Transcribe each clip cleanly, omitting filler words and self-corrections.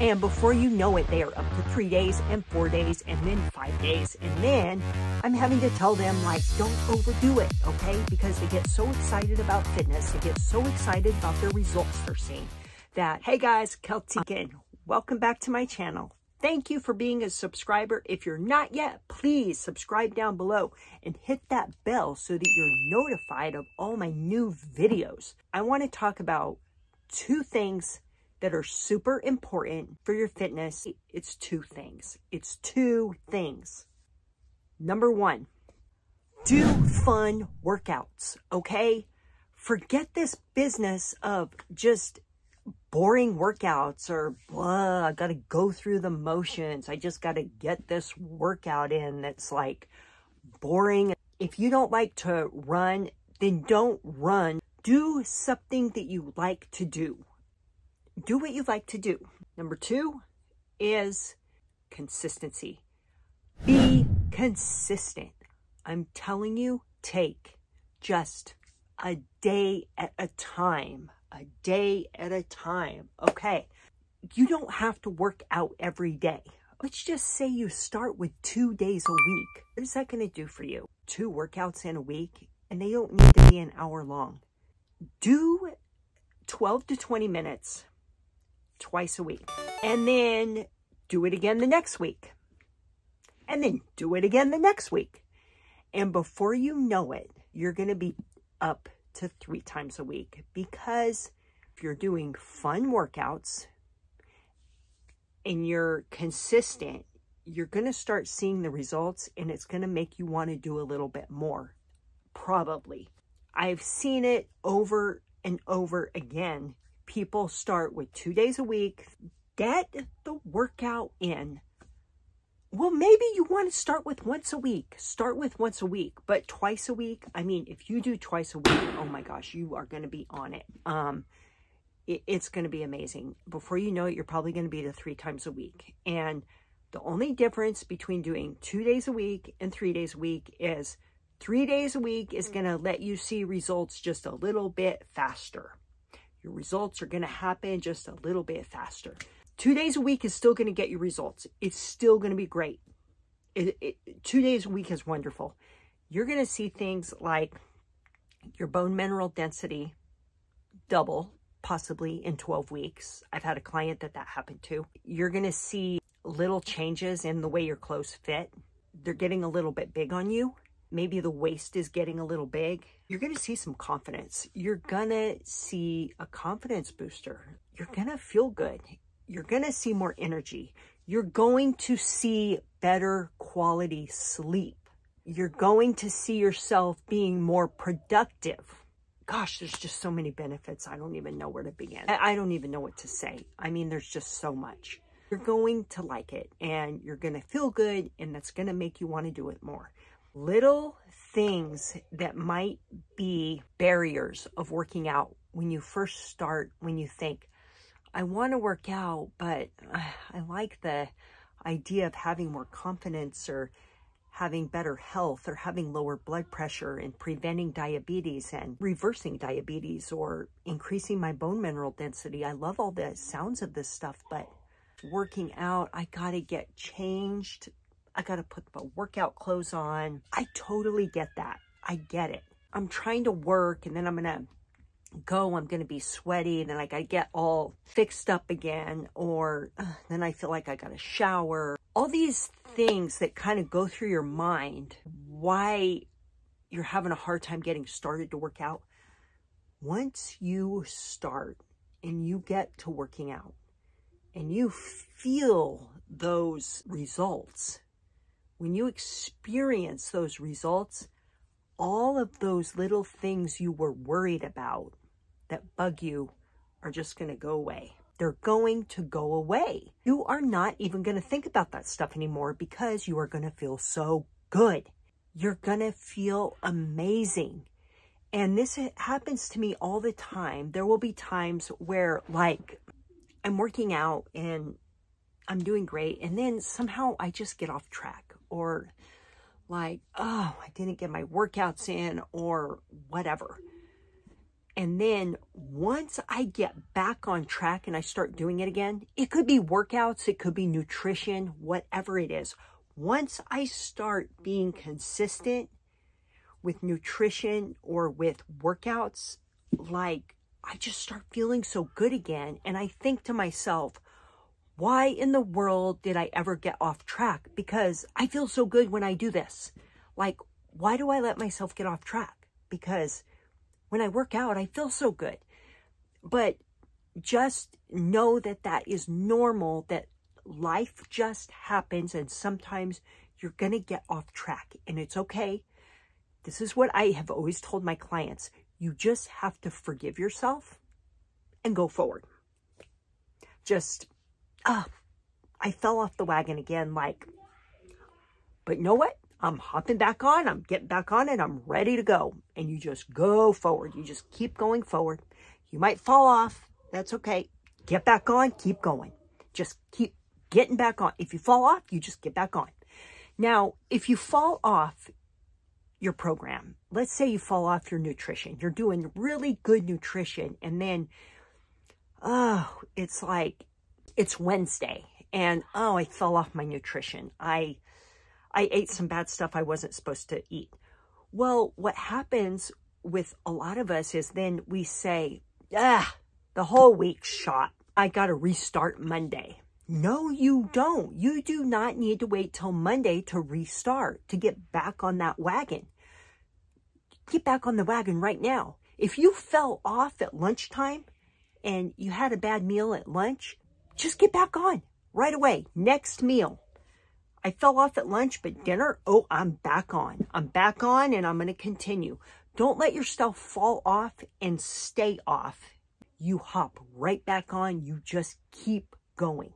And before you know it, they are up to 3 days and 4 days and then 5 days. And then I'm having to tell them, like, don't overdo it, okay? Because they get so excited about fitness. They get so excited about their results they're seeing that, hey guys, Kelty again. Welcome back to my channel. Thank you for being a subscriber. If you're not yet, please subscribe down below and hit that bell so that you're notified of all my new videos. I want to talk about 2 things that are super important for your fitness. It's 2 things. It's 2 things. Number 1, do fun workouts, okay? Forget this business of just boring workouts or blah, I gotta go through the motions. I just gotta get this workout in that's like boring. If you don't like to run, then don't run. Do something that you like to do. Do what you like to do. Number 2 is consistency. Be consistent. I'm telling you, take just a day at a time. A day at a time. Okay. You don't have to work out every day. Let's just say you start with 2 days a week. What is that going to do for you? 2 workouts in a week, and they don't need to be an hour long. Do 12 to 20 minutes twice a week, and then do it again the next week, and then do it again the next week. And before you know it, you're going to be up to 3 times a week, because if you're doing fun workouts and you're consistent, you're going to start seeing the results, and it's going to make you want to do a little bit more. Probably. I've seen it over and over again. People start with 2 days a week, get the workout in. Well, maybe you want to start with once a week. Start with once a week, but twice a week. I mean, if you do twice a week, oh my gosh, you are going to be on it. It's going to be amazing. Before you know it, you're probably going to be to 3 times a week. And the only difference between doing 2 days a week and 3 days a week is 3 days a week is going to let you see results just a little bit faster. Your results are going to happen just a little bit faster. 2 days a week is still going to get you results. It's still going to be great. 2 days a week is wonderful. You're going to see things like your bone mineral density double, possibly in 12 weeks. I've had a client that happened to. You're going to see little changes in the way your clothes fit. They're getting a little bit big on you. Maybe the waist is getting a little big. You're going to see some confidence. You're going to see a confidence booster. You're going to feel good. You're going to see more energy. You're going to see better quality sleep. You're going to see yourself being more productive. Gosh, there's just so many benefits. I don't even know where to begin. I don't even know what to say. I mean, there's just so much. You're going to like it, and you're going to feel good, and that's going to make you want to do it more. Little things that might be barriers of working out when you first start, when you think, I want to work out, but I like the idea of having more confidence or having better health or having lower blood pressure and preventing diabetes and reversing diabetes or increasing my bone mineral density. I love all the sounds of this stuff, but working out, I got to get changed. I got to put the workout clothes on. I totally get that. I get it. I'm trying to work, and then I'm going to go, I'm going to be sweaty, and then I got to get all fixed up again, or then I feel like I got to shower. All these things that kind of go through your mind, why you're having a hard time getting started to work out. Once you start and you get to working out and you feel those results, when you experience those results, all of those little things you were worried about that bug you are just going to go away. They're going to go away. You are not even going to think about that stuff anymore because you are going to feel so good. You're going to feel amazing. And this happens to me all the time. There will be times where, like, I'm working out and I'm doing great, and then somehow I just get off track, or like, oh, I didn't get my workouts in, or whatever. And then once I get back on track and I start doing it again, it could be workouts, it could be nutrition, whatever it is. Once I start being consistent with nutrition or with workouts, like I just start feeling so good again. And I think to myself, why in the world did I ever get off track? Because I feel so good when I do this. Like, why do I let myself get off track? Because when I work out, I feel so good. But just know that that is normal, that life just happens, and sometimes you're going to get off track, and it's okay. This is what I have always told my clients. You just have to forgive yourself and go forward. Just, I fell off the wagon again, but you know what? I'm hopping back on, I'm getting back on, and I'm ready to go. And you just go forward. You just keep going forward. You might fall off. That's okay. Get back on, keep going. Just keep getting back on. If you fall off, you just get back on. Now, if you fall off your program, let's say you fall off your nutrition. You're doing really good nutrition, and then, it's like, it's Wednesday, and, I fell off my nutrition. I ate some bad stuff I wasn't supposed to eat. Well, what happens with a lot of us is then we say, the whole week's shot. I got to restart Monday. No, you don't. You do not need to wait till Monday to restart, to get back on that wagon. Get back on the wagon right now. If you fell off at lunchtime and you had a bad meal at lunch, just get back on right away. Next meal. I fell off at lunch, but dinner, I'm back on. I'm back on, and I'm going to continue. Don't let yourself fall off and stay off. You hop right back on. You just keep going.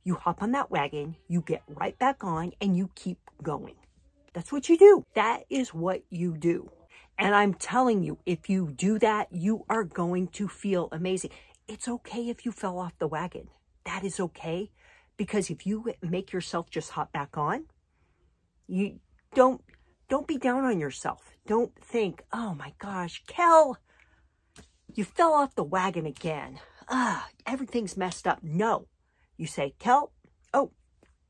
You hop on that wagon, you get right back on, and you keep going. That's what you do. That is what you do. And I'm telling you, if you do that, you are going to feel amazing. It's okay if you fell off the wagon. That is okay. Because if you make yourself just hop back on, you don't be down on yourself. Don't think, oh my gosh, Kel, you fell off the wagon again. Everything's messed up. No. You say, Kel,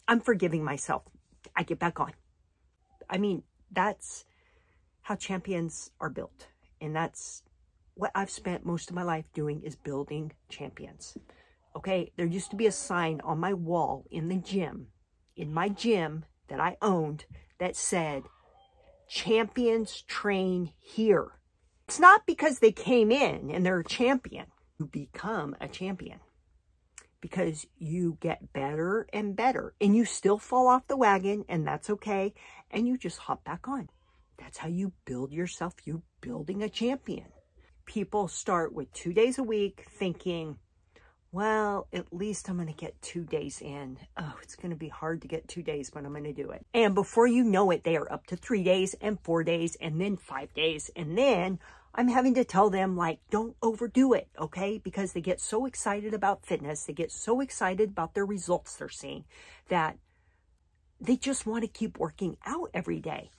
I'm forgiving myself. I get back on. I mean, that's how champions are built. And that's what I've spent most of my life doing, is building champions. Okay, there used to be a sign on my wall in my gym that I owned, that said, champions train here. It's not because they came in and they're a champion. You become a champion because you get better and better, and you still fall off the wagon, and that's okay. And you just hop back on. That's how you build yourself. You're building a champion. People start with 2 days a week thinking, well, at least I'm going to get 2 days in. It's going to be hard to get 2 days, but I'm going to do it. And before you know it, they are up to 3 days and 4 days and then 5 days. And then I'm having to tell them, don't overdo it, okay? Because they get so excited about fitness. They get so excited about their results they're seeing that they just want to keep working out every day.